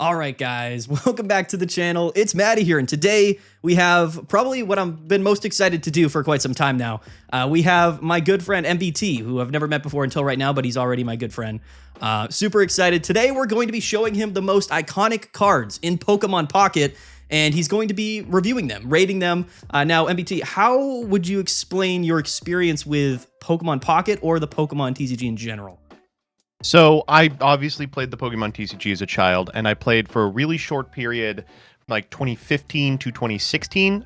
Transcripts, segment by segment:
All right, guys, welcome back to the channel. It's Maddie here, and today we have probably what I've been most excited to do for quite some time now. We have my good friend MBT, who I've never met before until right now, but he's already my good friend. Super excited. Today we're going to be showing him the most iconic cards in Pokemon Pocket, and he's going to be reviewing them, rating them. Now, MBT, how would you explain your experience with Pokemon Pocket or the Pokemon TCG in general? So I obviously played the Pokemon TCG as a child, and I played for a really short period, like 2015 to 2016,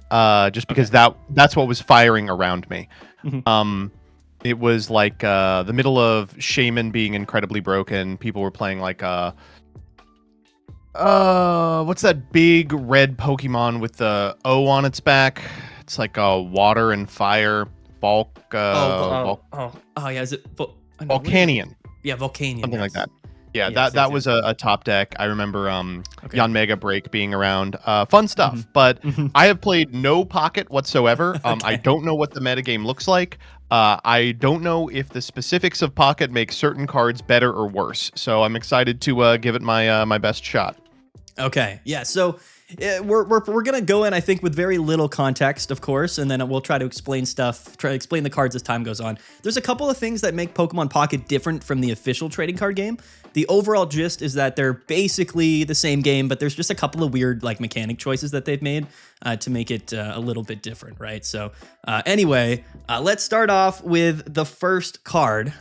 just because that's what was firing around me. It was like the middle of Shaman being incredibly broken. People were playing like what's that big red Pokemon with the O on its back? It's like a water and fire Yeah, is it Volcanion. Yeah, Volcanion. Something like that. Yeah, Yes, that was a top deck. I remember Okay. Yon Mega Break being around. Fun stuff, but I have played no Pocket whatsoever. I don't know what the metagame looks like. I don't know if the specifics of Pocket make certain cards better or worse. So I'm excited to give it my best shot. Okay, yeah, so we're gonna go in, I think, with very little context, of course, and then we'll try to explain stuff, try to explain the cards as time goes on. There's a couple of things that make Pokemon Pocket different from the official trading card game. The overall gist is that they're basically the same game, but there's just a couple of weird like mechanic choices that they've made to make it a little bit different, right? So anyway, let's start off with the first card,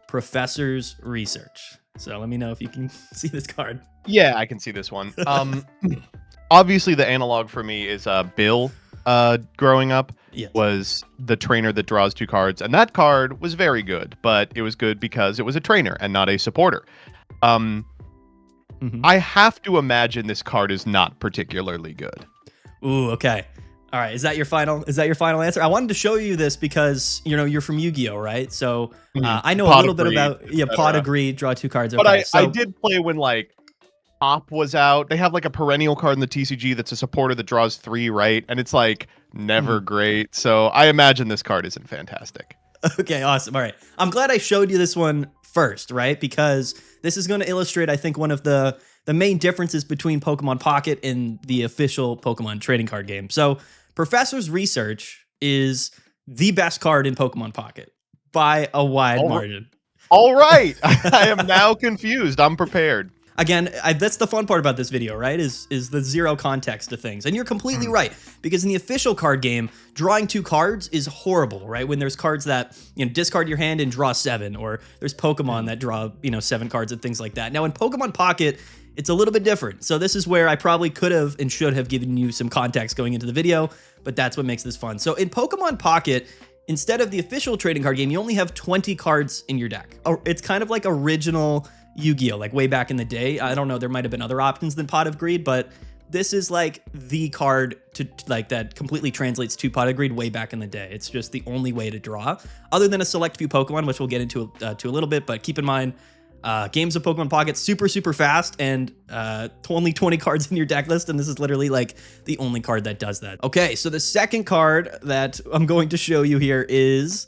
Professor's Research. So let me know if you can see this card. Yeah, I can see this one. Obviously, the analog for me is Bill. Growing up, Yes. was the trainer that draws two cards, and that card was very good. But it was good because it was a trainer and not a supporter. I have to imagine this card is not particularly good. Ooh, okay. All right, is that your final answer? I wanted to show you this because, you know, you're from Yu-Gi-Oh, right? So I know a little bit about pot agree, draw two cards. Okay, but I did play when like Pop was out. They have like a perennial card in the TCG that's a supporter that draws 3, right? And it's like never great. So I imagine this card isn't fantastic. Okay, awesome. All right. I'm glad I showed you this one first, right? Because this is going to illustrate, I think, one of the main differences between Pokemon Pocket and the official Pokemon trading card game. So Professor's Research is the best card in Pokemon Pocket by a wide margin. All right. I am now confused. I'm prepared. Again, that's the fun part about this video, right? Is the zero context to things. And you're completely right, because in the official card game, drawing two cards is horrible, right? When there's cards that, you know, discard your hand and draw 7, or there's Pokemon that draw, you know, 7 cards and things like that. Now in Pokemon Pocket, it's a little bit different. So this is where I probably could have and should have given you some context going into the video, but that's what makes this fun. So in Pokemon Pocket, instead of the official trading card game, you only have 20 cards in your deck. It's kind of like original Yu-Gi-Oh, like way back in the day. I don't know, there might have been other options than Pot of Greed, but this is like the card to like that completely translates to Pot of Greed way back in the day. It's just the only way to draw, other than a select few Pokemon, which we'll get into to a little bit. But keep in mind, games of Pokemon Pocket super fast, and only 20 cards in your deck list, and this is literally like the only card that does that. Okay, so the second card that I'm going to show you here is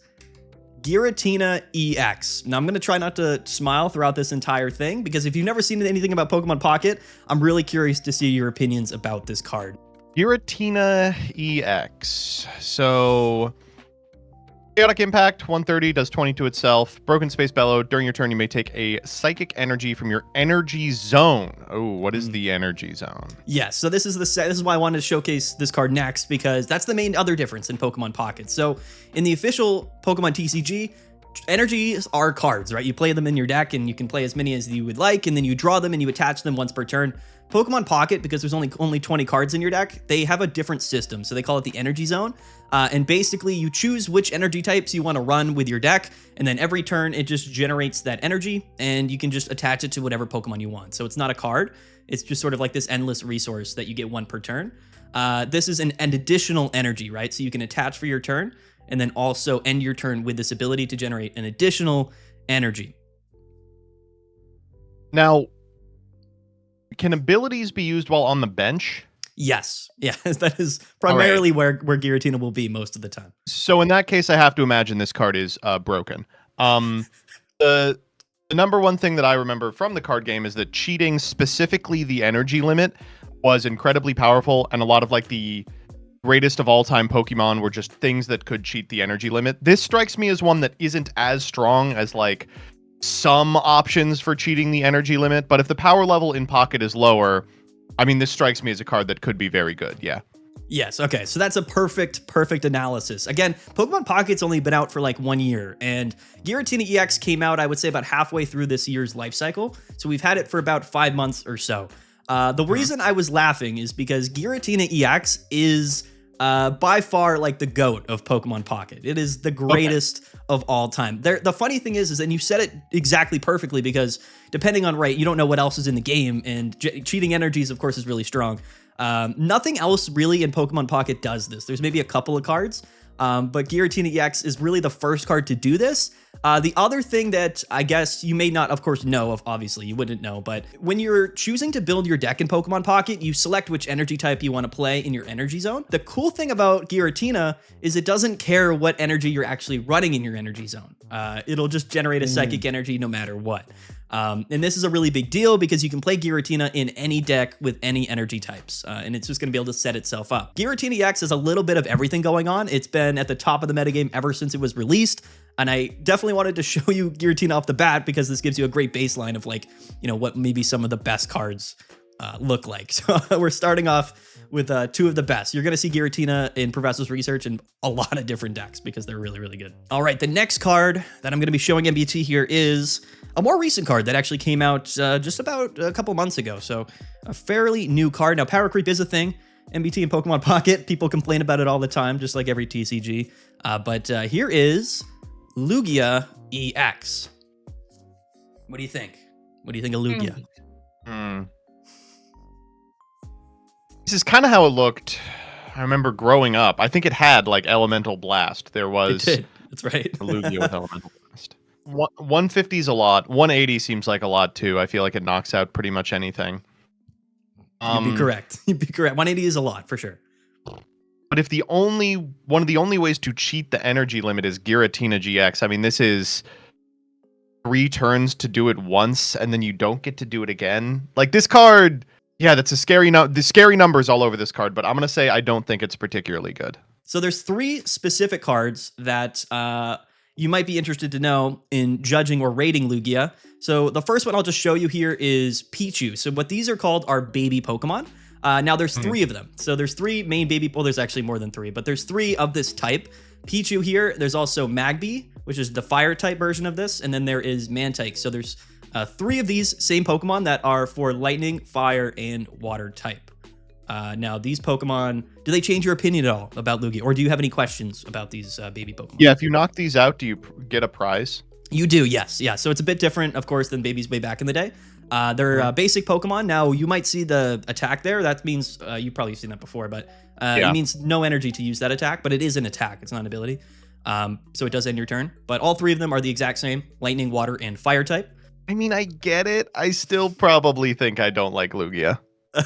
Giratina EX. Now, I'm going to try not to smile throughout this entire thing, because if you've never seen anything about Pokemon Pocket, I'm really curious to see your opinions about this card. Giratina EX. So, Chaotic Impact, 130, does 20 to itself. Broken Space Bellow. During your turn, you may take a Psychic Energy from your Energy Zone. Oh, what is the Energy Zone? Yes, so this is why I wanted to showcase this card next, because that's the main other difference in Pokemon Pocket. So in the official Pokemon TCG, energies are cards, right? You play them in your deck, and you can play as many as you would like, and then you draw them and you attach them once per turn. Pokemon Pocket, because there's only 20 cards in your deck, they have a different system. So they call it the Energy Zone. And basically, you choose which energy types you want to run with your deck, and then every turn it just generates that energy, and you can just attach it to whatever Pokemon you want. So it's not a card. It's just sort of like this endless resource that you get one per turn. This is an additional energy, right? So you can attach for your turn, and then also end your turn with this ability to generate an additional energy. Now, can abilities be used while on the bench? Yes. Yeah, that is primarily where Giratina will be most of the time. So in that case, I have to imagine this card is broken. The The number one thing that I remember from the card game is that cheating, specifically the energy limit, was incredibly powerful, and a lot of like the greatest of all time Pokemon were just things that could cheat the energy limit. This strikes me as one that isn't as strong as like some options for cheating the energy limit, but if the power level in Pocket is lower, I mean, this strikes me as a card that could be very good. Yeah. Yes, okay, so that's a perfect analysis. Again, Pokemon Pocket's only been out for like 1 year, and Giratina EX came out, I would say, about halfway through this year's life cycle, so we've had it for about 5 months or so. The reason I was laughing is because Giratina EX is by far like the GOAT of Pokemon Pocket. It is the greatest of all time. The funny thing is, and you said it exactly perfectly, because depending on you don't know what else is in the game, and cheating energies, of course, is really strong. Nothing else really in Pokemon Pocket does this. There's maybe a couple of cards, but Giratina EX is really the first card to do this. The other thing that I guess you may not, of course, know of, obviously, you wouldn't know, but when you're choosing to build your deck in Pokemon Pocket, you select which energy type you want to play in your energy zone. The cool thing about Giratina is it doesn't care what energy you're actually running in your energy zone. It'll just generate a psychic energy no matter what. And this is a really big deal because you can play Giratina in any deck with any energy types, and it's just going to be able to set itself up. Giratina EX has a little bit of everything going on. It's been at the top of the metagame ever since it was released, and I definitely wanted to show you Giratina off the bat because this gives you a great baseline of like, what maybe some of the best cards look like. So we're starting off with two of the best. You're going to see Giratina in Professor's Research in a lot of different decks because they're really, really good. All right, the next card that I'm going to be showing MBT here is a more recent card that actually came out just about a couple months ago. So a fairly new card. Now, power creep is a thing. MBT and Pokemon Pocket, people complain about it all the time, just like every TCG. But here is Lugia EX. What do you think? What do you think of Lugia? This is kind of how it looked. I remember growing up. I think it had like Elemental Blast. There was. It did. That's right. Lugia with Elemental Blast. 150 is a lot. 180 seems like a lot too. I feel like it knocks out pretty much anything. You'd be correct. You'd be correct. 180 is a lot for sure. But if one of the only ways to cheat the energy limit is Giratina GX, I mean, this is 3 turns to do it once, and then you don't get to do it again. Like this card, yeah, that's a scary the scary numbers all over this card. But I'm gonna say I don't think it's particularly good. So there's 3 specific cards that you might be interested to know in judging or rating Lugia. So the first one I'll just show you here is Pichu. So what these are called are baby Pokemon. Now there's 3 of them. So there's 3 main baby, well, there's actually more than 3, but there's 3 of this type. Pichu here, there's also Magby, which is the fire type version of this, and then there is Mantike. So there's 3 of these same Pokemon that are for lightning, fire, and water type. Now these Pokemon, do they change your opinion at all about Lugia, or do you have any questions about these baby Pokemon? Yeah, if you knock these out, do you get a prize? You do, yes. Yeah, so it's a bit different, of course, than babies way back in the day. They're basic Pokemon. Now, you might see the attack there. That means, you've probably seen that before, but it means no energy to use that attack, but it is an attack. It's not an ability. So it does end your turn. But all 3 of them are the exact same, lightning, water, and fire type. I mean, I get it. I still probably think I don't like Lugia.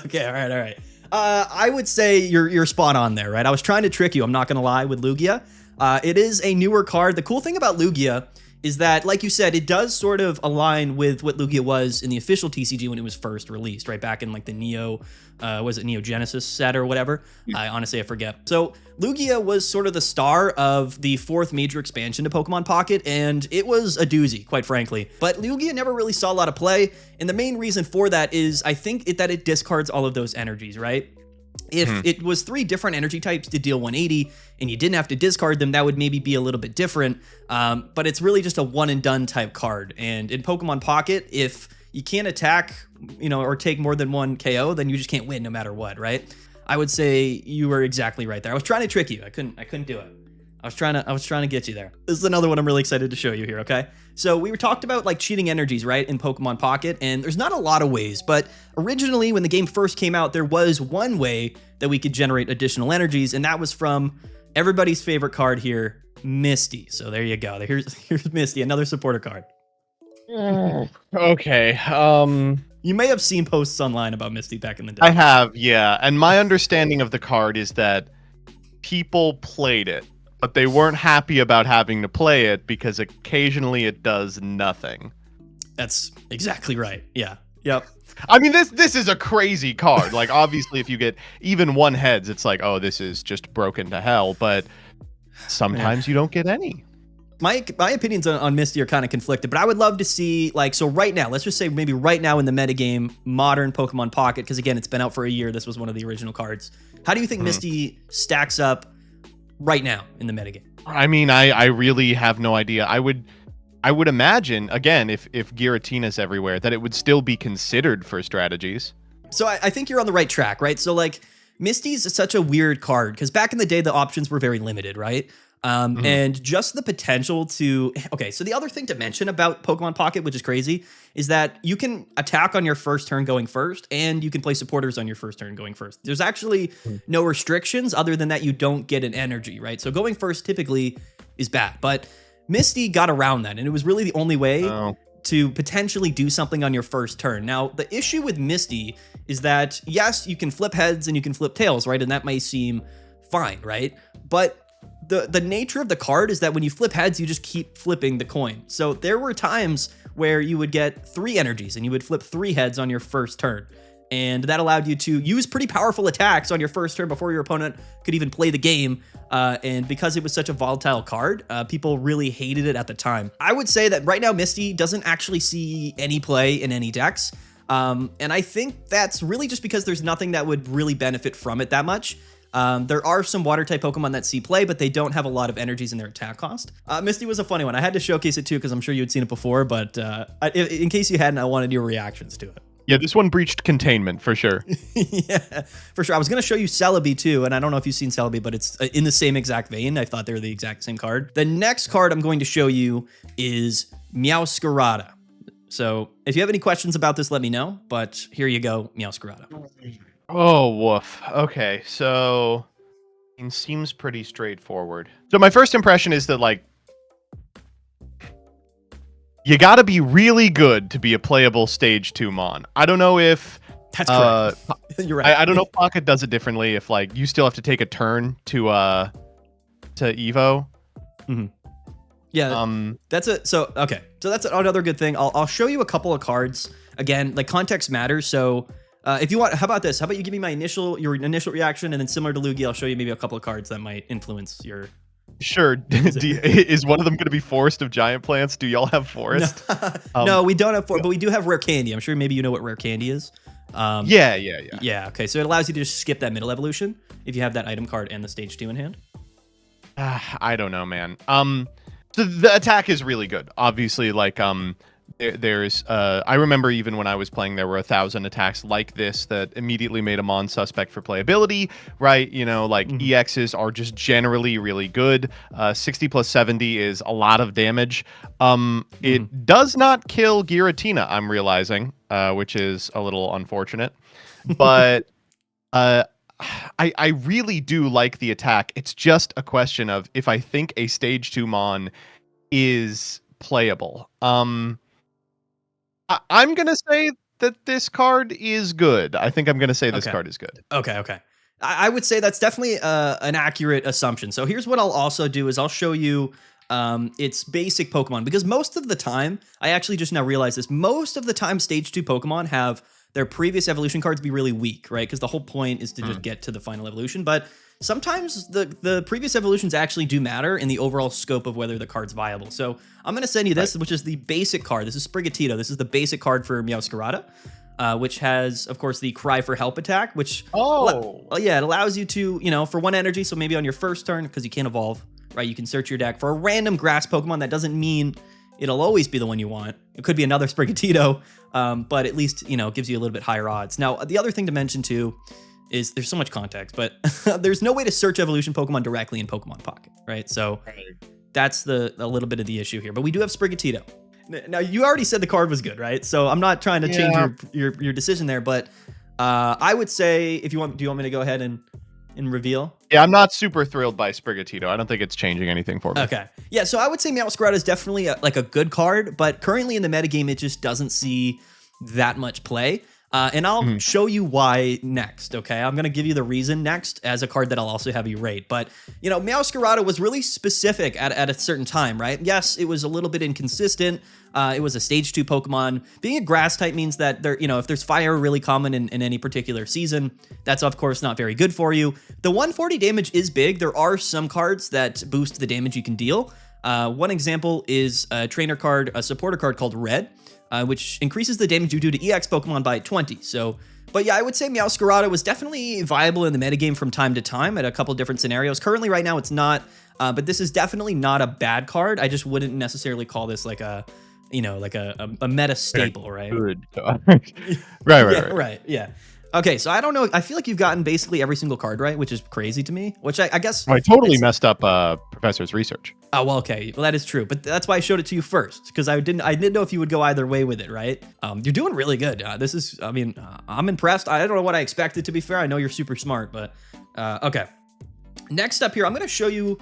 Okay, all right. I would say you're spot on there, right? I was trying to trick you, I'm not going to lie, with Lugia. It is a newer card. The cool thing about Lugia is that, like you said, it does sort of align with what Lugia was in the official TCG when it was first released, right? Back in like the Neo Genesis set or whatever? I honestly forget. So Lugia was sort of the star of the 4th major expansion to Pokemon Pocket, and it was a doozy, quite frankly. But Lugia never really saw a lot of play, and the main reason for that is I think that it discards all of those energies, right? If it was 3 different energy types to deal 180 and you didn't have to discard them, that would maybe be a little bit different. But it's really just a one and done type card. And in Pokemon Pocket, if you can't attack, or take more than 1 KO, then you just can't win no matter what, right? I would say you were exactly right there. I was trying to trick you. I couldn't do it. I was trying to get you there. This is another one I'm really excited to show you here, okay? So we talked about like cheating energies, right, in Pokemon Pocket, and there's not a lot of ways, but originally when the game first came out, there was one way that we could generate additional energies, and that was from everybody's favorite card here, Misty. So there you go. Here's Misty, another supporter card. Okay. You may have seen posts online about Misty back in the day. I have, yeah. And my understanding of the card is that people played it, but they weren't happy about having to play it because occasionally it does nothing. That's exactly right. Yeah. Yep. I mean, this is a crazy card. Like, obviously, if you get even one heads, it's like, oh, this is just broken to hell. But sometimes you don't get any. My opinions on Misty are kind of conflicted, but I would love to see, like, so right now, let's just say maybe right now in the metagame, modern Pokemon Pocket, because again, it's been out for a year. This was one of the original cards. How do you think Misty stacks up right now in the metagame? I mean, I really have no idea. I would imagine, again, if Giratina's everywhere, that it would still be considered for strategies. So I think you're on the right track, right? So, like, Misty's such a weird card, because back in the day, the options were very limited, right? And just the potential to... Okay, so the other thing to mention about Pokemon Pocket, which is crazy, is that you can attack on your first turn going first, and you can play supporters on your first turn going first. There's actually no restrictions other than that you don't get an energy, right? So going first typically is bad, but Misty got around that, and it was really the only way to potentially do something on your first turn. Now, the issue with Misty is that, yes, you can flip heads and you can flip tails, right? And that may seem fine, right? But the nature of the card is that when you flip heads, you just keep flipping the coin. So there were times where you would get 3 energies and you would flip 3 heads on your first turn. And that allowed you to use pretty powerful attacks on your first turn before your opponent could even play the game. And because it was such a volatile card, people really hated it at the time. I would say that right now, Misty doesn't actually see any play in any decks. And I think that's really just because there's nothing that would really benefit from it that much. There are some water-type Pokemon that see play, but they don't have a lot of energies in their attack cost. Misty was a funny one. I had to showcase it too because I'm sure you had seen it before, but in case you hadn't, I wanted your reactions to it. Yeah, this one breached containment for sure. Yeah, for sure. I was going to show you Celebi too, and I don't know if you've seen Celebi, but it's in the same exact vein. I thought they were the exact same card. The next card I'm going to show you is Meowscarada. So if you have any questions about this, let me know, but here you go, Meowscarada. Oh, woof. Okay, so it seems pretty straightforward. So my first impression is that, like, you got to be really good to be a playable stage 2 Mon. I don't know if... That's correct. You're right. I don't know if Pocket does it differently, if, like, you still have to take a turn to Evo. Mm-hmm. Yeah, that's it. So, okay. So that's another good thing. I'll show you a couple of cards. Again, like, context matters, so... if you want, how about this? How about you give me your initial reaction, and then similar to Lugia, I'll show you maybe a couple of cards that might influence your... Sure. Is one of them going to be Forest of Giant Plants? Do y'all have Forest? No, we don't have Forest, but we do have Rare Candy. I'm sure maybe you know what Rare Candy is. Yeah. Yeah, okay. So it allows you to just skip that middle evolution if you have that item card and the stage 2 in hand. I don't know, man. So the attack is really good. Obviously, like, there's I remember even when I was playing, there were 1,000 attacks like this that immediately made a Mon suspect for playability, right? You know, like EXs are just generally really good. 60 plus 70 is a lot of damage. It does not kill Giratina, I'm realizing, which is a little unfortunate, but I really do like the attack. It's just a question of if I think a stage 2 Mon is playable. I'm going to say that this card is good. I think I'm going to say this card is good. Okay. I would say that's definitely an accurate assumption. So here's what I'll also do is I'll show you its basic Pokemon, because most of the time, I actually just now realized this, most of the time stage 2 Pokemon have their previous evolution cards be really weak, right? Because the whole point is to just get to the final evolution. But sometimes the previous evolutions actually do matter in the overall scope of whether the card's viable. So I'm going to send you this, which is the basic card. This is Sprigatito. This is the basic card for Meowscarada, which has, of course, the Cry for Help attack, which, it allows you to, you know, for 1 energy, so maybe on your first turn, because you can't evolve, right? You can search your deck for a random grass Pokemon. That doesn't mean it'll always be the one you want. It could be another Sprigatito, but at least, you know, it gives you a little bit higher odds. Now, the other thing to mention, too, is there's so much context, but there's no way to search evolution Pokemon directly in Pokemon Pocket, right? So that's a little bit of the issue here. But we do have Sprigatito. Now, you already said the card was good, right? So I'm not trying to change your decision there, but I would say, if you want, do you want me to go ahead and reveal? Yeah, I'm not super thrilled by Sprigatito. I don't think it's changing anything for me. Okay. Yeah, so I would say Meowscarada is definitely like a good card, but currently in the metagame, it just doesn't see that much play. And I'll show you why next, okay? I'm going to give you the reason next as a card that I'll also have you rate. But, you know, Meowscarada was really specific at a certain time, right? Yes, it was a little bit inconsistent. It was a stage 2 Pokemon. Being a grass type means that there, you know, if there's fire really common in any particular season, that's of course not very good for you. The 140 damage is big. There are some cards that boost the damage you can deal. One example is a trainer card, a supporter card called Red, which increases the damage you do to EX Pokemon by 20. So, but yeah, I would say Meowscarada was definitely viable in the metagame from time to time at a couple different scenarios. Currently, right now, it's not, but this is definitely not a bad card. I just wouldn't necessarily call this like a, you know, like a meta staple, right? Good card. right. Yeah. Okay, so I don't know. I feel like you've gotten basically every single card right, which is crazy to me. Which I guess I totally messed up Professor's research. Oh well, okay. Well, that is true, but that's why I showed it to you first because I didn't know if you would go either way with it, right? You're doing really good. This is, I mean, I'm impressed. I don't know what I expected. To be fair, I know you're super smart, but okay. Next up here, I'm going to show you.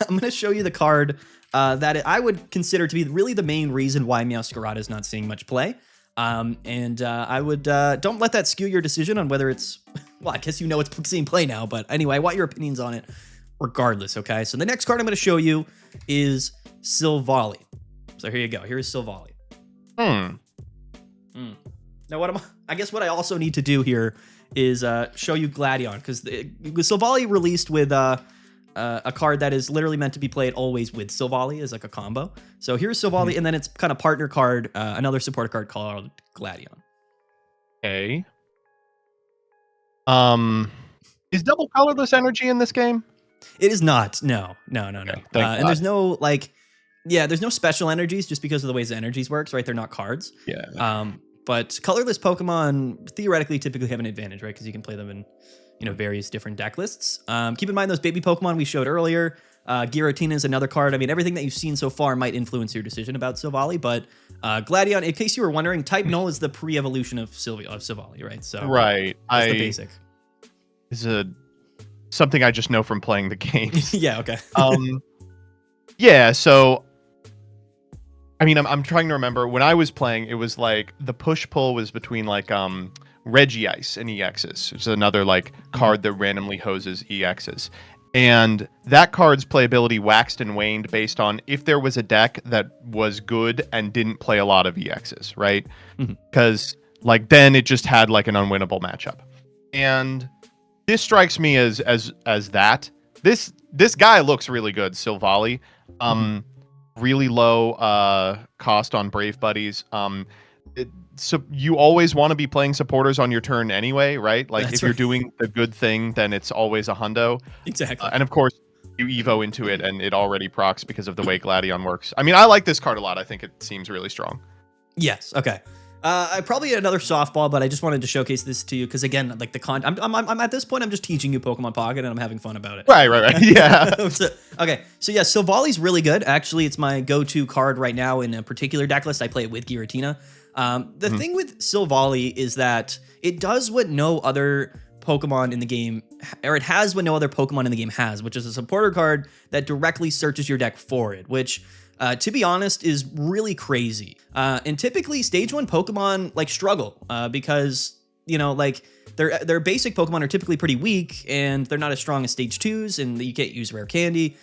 I'm going to show you the card that I would consider to be really the main reason why Meowscarada is not seeing much play. I would don't let that skew your decision on whether it's, well, I guess you know it's seeing play now, but anyway, I want your opinions on it regardless, okay? So the next card I'm going to show you is Silvally. So here you go. Here's Silvally. Now I guess what I also need to do here is show you Gladion, because Silvally released with a card that is literally meant to be played always with Silvally as like a combo. So here's Silvally, and then it's kind of partner card, another supporter card called Gladion. Okay. Is double colorless energy in this game? It is not. No. Okay, and there's no there's no special energies just because of the ways the energies works, right? They're not cards. Yeah. But colorless Pokemon theoretically typically have an advantage, right? Because you can play them in, you know, various different deck lists. Keep in mind those baby Pokemon we showed earlier. Giratina is another card. I mean, everything that you've seen so far might influence your decision about Silvally, but Gladion, in case you were wondering, Type Null is the pre-evolution of Silvally, right? So right, that's the basic. Is something I just know from playing the game. Yeah. Okay. Yeah. So, I mean, I'm trying to remember when I was playing. It was like the push pull was between like Regice and EXs, which is another like card that randomly hoses EXs. And that card's playability waxed and waned based on if there was a deck that was good and didn't play a lot of EXs, right? Because like then it just had like an unwinnable matchup. And this strikes me as that. This guy looks really good, Silvally. Really low cost on Brave Buddies. So you always want to be playing supporters on your turn anyway, right? Like if you're doing the good thing, then it's always a hundo. Exactly. And of course, you Evo into it and it already procs because of the way Gladion works. I mean, I like this card a lot. I think it seems really strong. Yes. Okay. Probably another softball, but I just wanted to showcase this to you because again, like I'm at this point, I'm just teaching you Pokemon Pocket and I'm having fun about it. Right. Yeah. Okay. So yeah, Silvally's really good. Actually, it's my go-to card right now in a particular deck list. I play it with Giratina. The thing with Silvally is that it does what no other Pokemon in the game, or it has what no other Pokemon in the game has, which is a supporter card that directly searches your deck for it, which, to be honest, is really crazy. And typically, Stage 1 Pokemon, like, struggle, because, you know, like, their basic Pokemon are typically pretty weak, and they're not as strong as Stage 2s, and you can't use Rare Candy.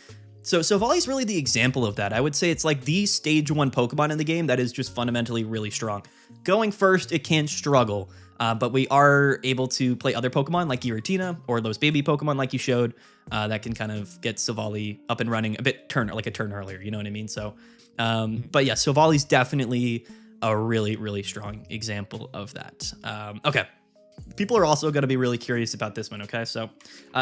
So Silvally's really the example of that. I would say it's like the Stage 1 Pokemon in the game that is just fundamentally really strong. Going first, it can struggle, but we are able to play other Pokemon like Giratina or those baby Pokemon like you showed that can kind of get Silvally up and running a turn earlier, you know what I mean? So, but yeah, Silvally's definitely a really, really strong example of that. Okay. People are also going to be really curious about this one, okay? So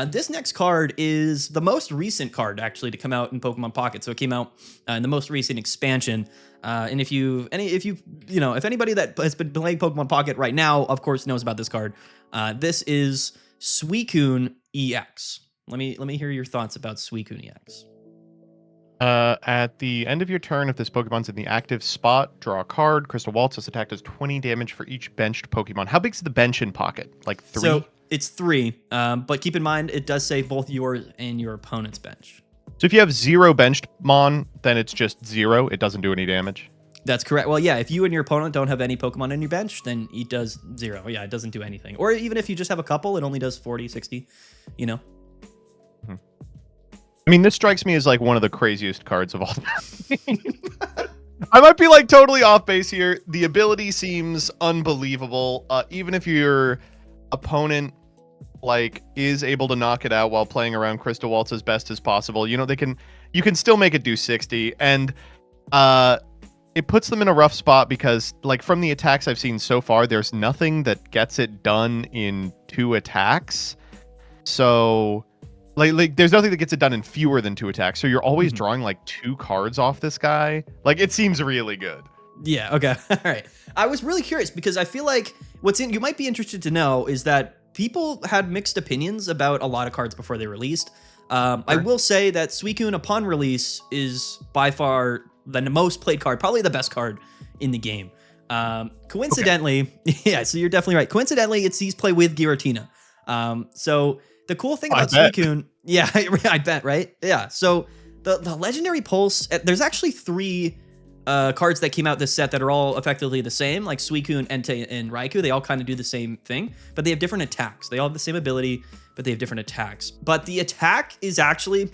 this next card is the most recent card, actually, to come out in Pokemon Pocket. So it came out in the most recent expansion. And if anybody that has been playing Pokemon Pocket right now, of course, knows about this card. This is Suicune EX. Let me hear your thoughts about Suicune EX. At the end of your turn, if this Pokemon's in the active spot, draw a card. Crystal Waltz. This attack does 20 damage for each benched Pokemon. How big's the bench in Pocket? Like 3? So it's 3, but keep in mind, it does say both yours and your opponent's bench. So if you have 0 benched Mon, then it's just 0. It doesn't do any damage. That's correct. Well, yeah, if you and your opponent don't have any Pokemon on your bench, then it does 0. Yeah, it doesn't do anything. Or even if you just have a couple, it only does 40, 60, you know? I mean, this strikes me as like one of the craziest cards of all time. I might be like totally off base here. The ability seems unbelievable. Even if your opponent like is able to knock it out while playing around Crystal Waltz as best as possible, you know, you can still make it do 60. And it puts them in a rough spot because like from the attacks I've seen so far, there's nothing that gets it done in 2 attacks. So like there's nothing that gets it done in fewer than 2 attacks. So you're always drawing like 2 cards off this guy. Like it seems really good. Yeah, okay. All right. I was really curious because I feel like you might be interested to know is that people had mixed opinions about a lot of cards before they released. I will say that Suicune upon release is by far the most played card, probably the best card in the game. Coincidentally, yeah, so you're definitely right. Coincidentally, it sees play with Giratina. So the cool thing about Suicune, yeah, I bet, right? Yeah. So the Legendary Pulse, there's actually 3 cards that came out this set that are all effectively the same, like Suicune, Entei, and Raikou. They all kind of do the same thing, but they have different attacks. They all have the same ability, but they have different attacks. But the attack is actually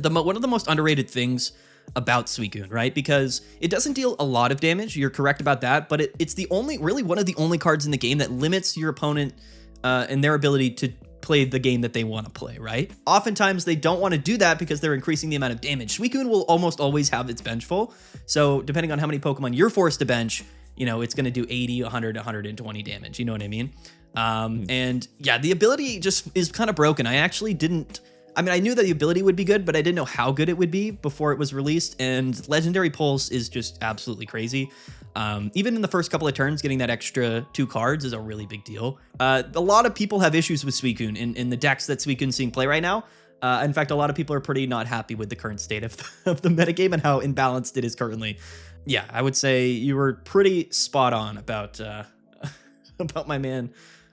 one of the most underrated things about Suicune, right? Because it doesn't deal a lot of damage. You're correct about that, but it's really one of the only cards in the game that limits your opponent and their ability to play the game that they want to play, right? Oftentimes they don't want to do that because they're increasing the amount of damage. Suicune will almost always have its bench full. So depending on how many Pokemon you're forced to bench, you know, it's going to do 80, 100, 120 damage. You know what I mean? And yeah, the ability just is kind of broken. I knew that the ability would be good, but I didn't know how good it would be before it was released. And Legendary Pulse is just absolutely crazy. Even in the first couple of turns, getting that extra 2 cards is a really big deal. A lot of people have issues with Suicune in the decks that Suicune's seeing play right now. In fact, a lot of people are pretty not happy with the current state of the metagame and how imbalanced it is currently. Yeah, I would say you were pretty spot on about my man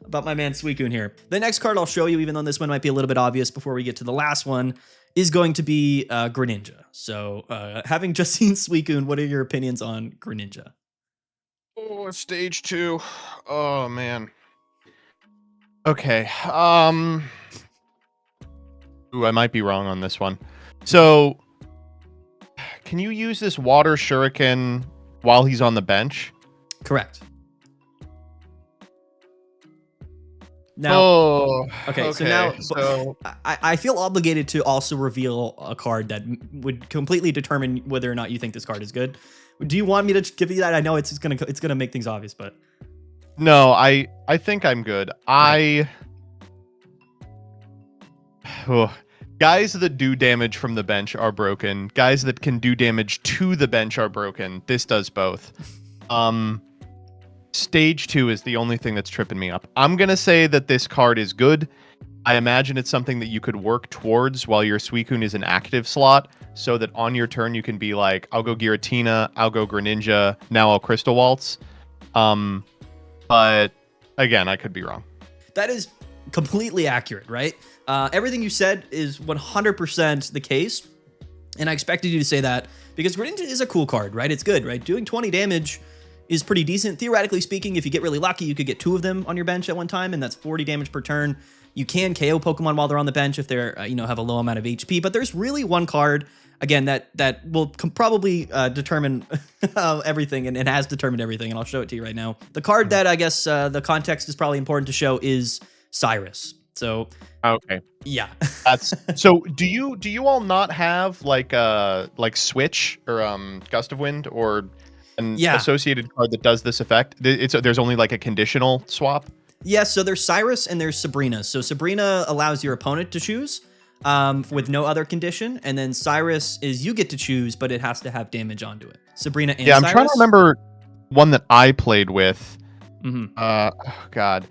Suicune here. The next card I'll show you, even though this one might be a little bit obvious before we get to the last one, is going to be Greninja. So having just seen Suicune, what are your opinions on Greninja? Oh, stage 2. Oh man. Okay. Ooh, I might be wrong on this one. So, can you use this water shuriken while he's on the bench? Correct. Now, okay, so I feel obligated to also reveal a card that would completely determine whether or not you think this card is good. Do you want me to give you that? I know it's gonna make things obvious, but no, I think I'm good. Okay. Guys that do damage from the bench are broken. Guys that can do damage to the bench are broken. This does both. Stage 2 is the only thing that's tripping me up. I'm gonna say that this card is good. I imagine it's something that you could work towards while your Suicune is an active slot, so that on your turn you can be like, I'll go Giratina, I'll go Greninja, now I'll Crystal Waltz. But again, I could be wrong. That is completely accurate, right? Everything you said is 100% the case, and I expected you to say that because Greninja is a cool card, right? It's good, right? Doing 20 damage is pretty decent. Theoretically speaking, if you get really lucky, you could get 2 of them on your bench at one time, and that's 40 damage per turn. You can KO Pokemon while they're on the bench if they're, have a low amount of HP, but there's really one card, again, that will probably determine everything and has determined everything, and I'll show it to you right now. The card that I guess the context is probably important to show is Cyrus. So okay, yeah. That's so. Do you all not have like Switch or Gust of Wind or an associated card that does this effect? There's only like a conditional swap. Yeah, so there's Cyrus and there's Sabrina. So Sabrina allows your opponent to choose with no other condition, and then Cyrus is you get to choose, but it has to have damage onto it. Sabrina and I'm Cyrus. trying to remember one that I played with. Oh God.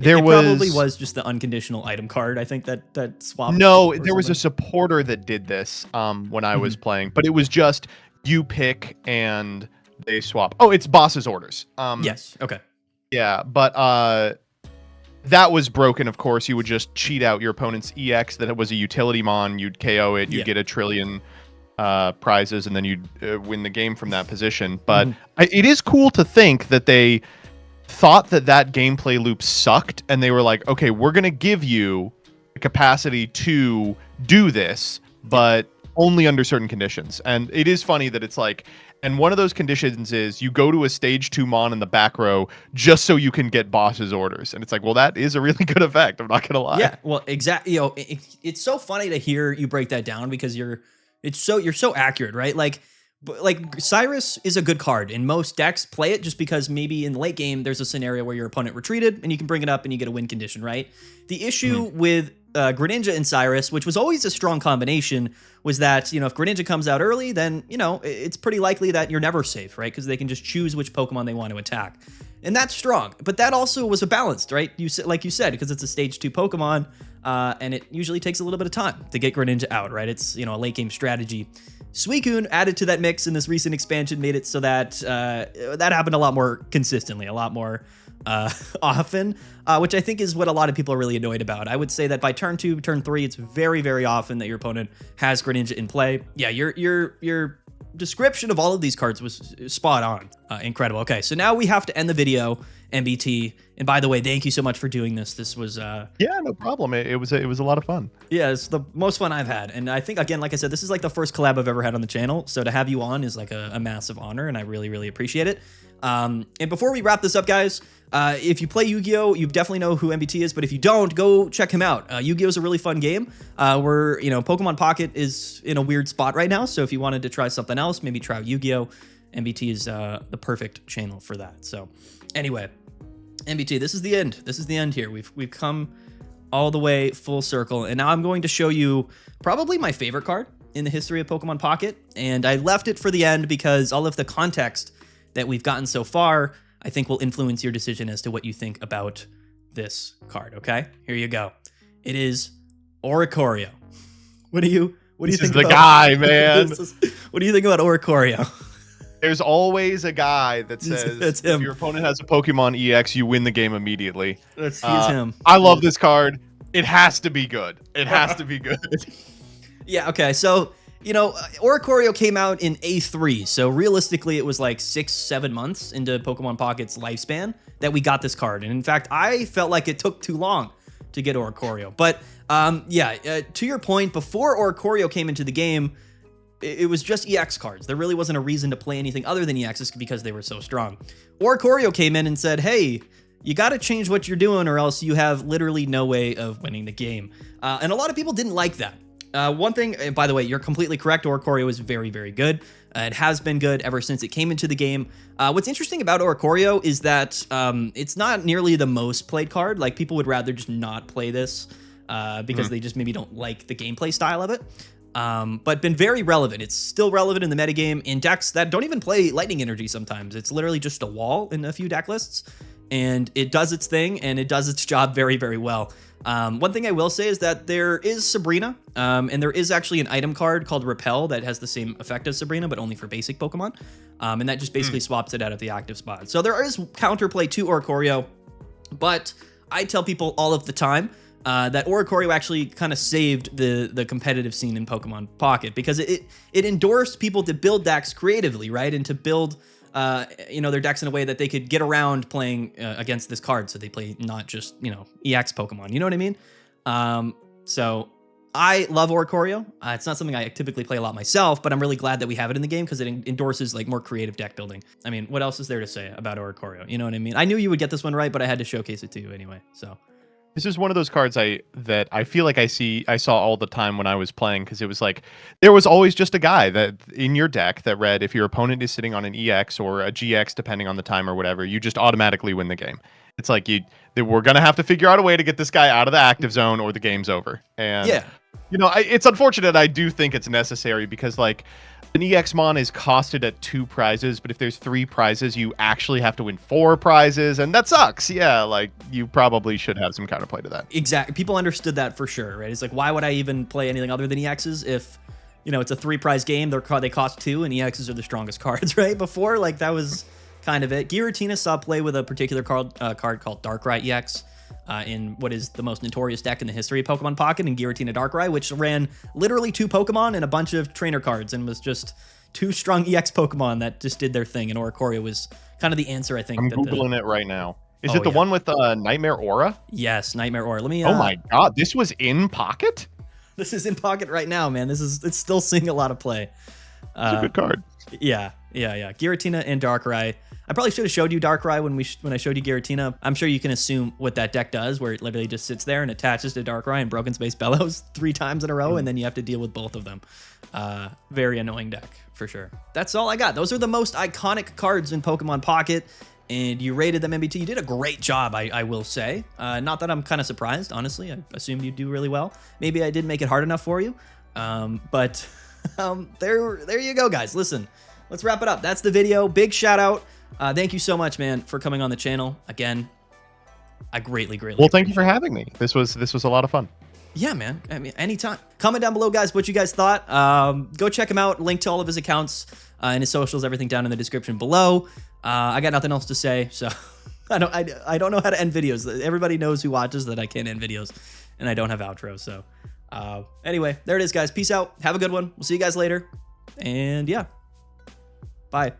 It probably was just the unconditional item card. I think that swapped. No, there was a supporter that did this when I was playing, but it was just you pick and they swap. Oh, it's boss's orders. Yes. Okay. Yeah, but that was broken. Of course, you would just cheat out your opponent's EX that was a utility mon. You'd KO it. You'd get a trillion prizes, and then you'd win the game from that position. But it is cool to think that they thought that that gameplay loop sucked, and they were like, okay, we're going to give you the capacity to do this, but only under certain conditions. And it is funny that it's like, and one of those conditions is you go to a stage 2 mon in the back row just so you can get boss's orders. And it's like, well, that is a really good effect. I'm not going to lie. Yeah, well, exactly. You know, it's so funny to hear you break that down because you're so accurate, right? Like Cyrus is a good card in most decks. Play it just because maybe in the late game there's a scenario where your opponent retreated and you can bring it up and you get a win condition, right? The issue with Greninja and Cyrus, which was always a strong combination, was that, you know, if Greninja comes out early, then, you know, it's pretty likely that you're never safe, right? Because they can just choose which Pokemon they want to attack. And that's strong. But that also was a balanced, right? Like you said, because it's a stage 2 Pokemon, and it usually takes a little bit of time to get Greninja out, right? It's, you know, a late game strategy. Suicune added to that mix in this recent expansion, made it so that that happened a lot more consistently, a lot more often, which I think is what a lot of people are really annoyed about. I would say that by turn 2, turn 3, it's very, very often that your opponent has Greninja in play. Yeah, your description of all of these cards was spot on. Incredible. Okay, so now we have to end the video, MBT. And by the way, thank you so much for doing this. This was yeah, no problem. It was a lot of fun. Yeah, it's the most fun I've had. And I think, again, like I said, this is like the first collab I've ever had on the channel. So to have you on is like a massive honor, and I really, really appreciate it. And before we wrap this up, guys, if you play Yu-Gi-Oh, you definitely know who MBT is, but if you don't, go check him out. Yu-Gi-Oh is a really fun game. Where, you know, Pokemon Pocket is in a weird spot right now, so if you wanted to try something else, maybe try Yu-Gi-Oh, MBT is the perfect channel for that. So anyway, MBT, this is the end. This is the end here. We've come all the way full circle, and now I'm going to show you probably my favorite card in the history of Pokemon Pocket, and I left it for the end because all of the context that we've gotten so far, I think, will influence your decision as to what you think about this card, okay? Here you go. It is Oricorio. What do you think This is the about guy, man. What do you think about Oricorio? There's always a guy that says That's him. if your opponent has a Pokemon EX, you win the game immediately. He's him. I love this card. It has to be good. It has to be good. Yeah, okay, so, you know, Oricorio came out in A3, so realistically it was like 6-7 months into Pokemon Pocket's lifespan that we got this card. And in fact, I felt like it took too long to get Oricorio. But yeah, to your point, before Oricorio came into the game, it was just EX cards. There really wasn't a reason to play anything other than EXs because they were so strong. Oricorio came in and said, hey, you got to change what you're doing or else you have literally no way of winning the game. And a lot of people didn't like that. One thing, and by the way, you're completely correct. Oricorio is very, very good. It has been good ever since it came into the game. What's interesting about Oricorio is that it's not nearly the most played card. Like, people would rather just not play this because they just maybe don't like the gameplay style of it. But been very relevant. It's still relevant in the metagame in decks that don't even play Lightning Energy sometimes. It's literally just a wall in a few deck lists, and it does its thing, and it does its job very, very well. One thing I will say is that there is Sabrina, and there is actually an item card called Repel that has the same effect as Sabrina, but only for basic Pokemon. And that just basically swaps it out of the active spot. So there is counterplay to Oricorio, but I tell people all of the time that Oricorio actually kind of saved the competitive scene in Pokemon Pocket because it endorsed people to build decks creatively, right? And to build you know, their decks in a way that they could get around playing against this card. So they play not just, you know, EX Pokemon, you know what I mean? So I love Oricorio. It's not something I typically play a lot myself, but I'm really glad that we have it in the game because it endorses like more creative deck building. I mean, what else is there to say about Oricorio? You know what I mean? I knew you would get this one right, but I had to showcase it to you anyway, so. This is one of those cards that I feel like I saw all the time when I was playing, because it was like there was always just a guy that in your deck that read if your opponent is sitting on an EX or a GX, depending on the time or whatever, you just automatically win the game. It's like we're gonna have to figure out a way to get this guy out of the active zone or the game's over. And yeah, you know, it's unfortunate. I do think it's necessary because like an EX Mon is costed at 2 prizes, but if there's 3 prizes, you actually have to win 4 prizes, and that sucks. Yeah, like you probably should have some counterplay to that. Exactly. People understood that for sure, right? It's like, why would I even play anything other than EXs if, you know, it's a 3-prize game, they cost 2, and EXs are the strongest cards, right? Before, like, that was kind of it. Giratina saw play with a particular card called Darkrai EX. in what is the most notorious deck in the history of Pokemon Pocket, in Giratina Darkrai, which ran literally 2 Pokemon and a bunch of trainer cards and was just 2 strong EX Pokemon that just did their thing. And Oricorio was kind of the answer, I think. I'm Googling it right now. Is Oh, it the yeah. one with Nightmare Aura? Yes, Nightmare Aura. Let me. Oh my god, this was in Pocket? This is in Pocket right now, man. It's still seeing a lot of play. It's a good card. Yeah. Giratina and Darkrai. I probably should have showed you Darkrai when I showed you Giratina. I'm sure you can assume what that deck does, where it literally just sits there and attaches to Darkrai and Broken Space Bellows 3 times in a row, and then you have to deal with both of them. Very annoying deck, for sure. That's all I got. Those are the most iconic cards in Pokemon Pocket, and you rated them MBT. You did a great job, I will say. Not that I'm kind of surprised, honestly. I assumed you'd do really well. Maybe I didn't make it hard enough for you, but there you go, guys. Listen, let's wrap it up. That's the video. Big shout out. Thank you so much, man, for coming on the channel. Again, I greatly Well, thank you for having me. This was a lot of fun. Yeah, man. I mean, anytime. Comment down below, guys, what you guys thought. Go check him out. Link to all of his accounts and his socials, everything down in the description below. I got nothing else to say, so I don't know how to end videos. Everybody knows who watches that I can't end videos, and I don't have outros. So anyway, there it is, guys. Peace out. Have a good one. We'll see you guys later. And yeah, bye.